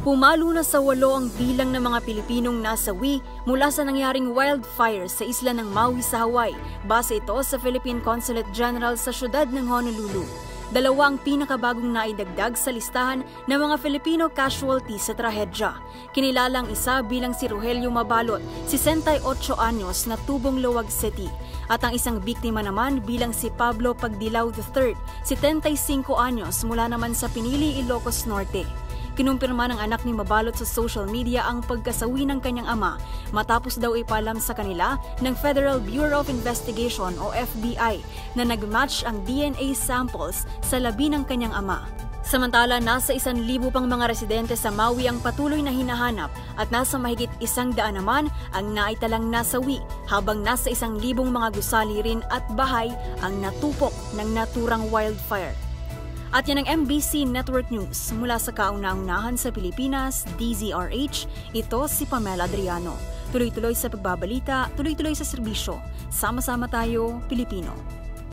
Pumalo na sa 8 ang bilang ng mga Pilipinong nasawi mula sa nangyaring wildfire sa isla ng Maui sa Hawaii. Base ito sa Philippine Consulate General sa siyudad ng Honolulu. 2 ang pinakabagong naidagdag sa listahan ng mga Filipino casualties sa trahedya. Kinilalang isa bilang si Rogelio Mabalot, 68 anyos na tubong Luwag City. At ang isang biktima naman bilang si Pablo Pagdilaw III, 75 anyos mula naman sa Pinili, Ilocos Norte. Kinumpirma ng anak ni Mabalot sa social media ang pagkasawi ng kanyang ama matapos daw ipalam sa kanila ng Federal Bureau of Investigation o FBI na nagmatch ang DNA samples sa labi ng kanyang ama. Samantala, nasa 1,000 pang mga residente sa Maui ang patuloy na hinahanap at nasa mahigit 100 naman ang naitalang nasawi habang nasa 1,000 mga gusali rin at bahay ang natupok ng naturang wildfire. At yan ang MBC Network News. Mula sa kauna-unahan sa Pilipinas, DZRH, ito si Pamela Adriano. Tuloy-tuloy sa pagbabalita, tuloy-tuloy sa serbisyo. Sama-sama tayo, Pilipino.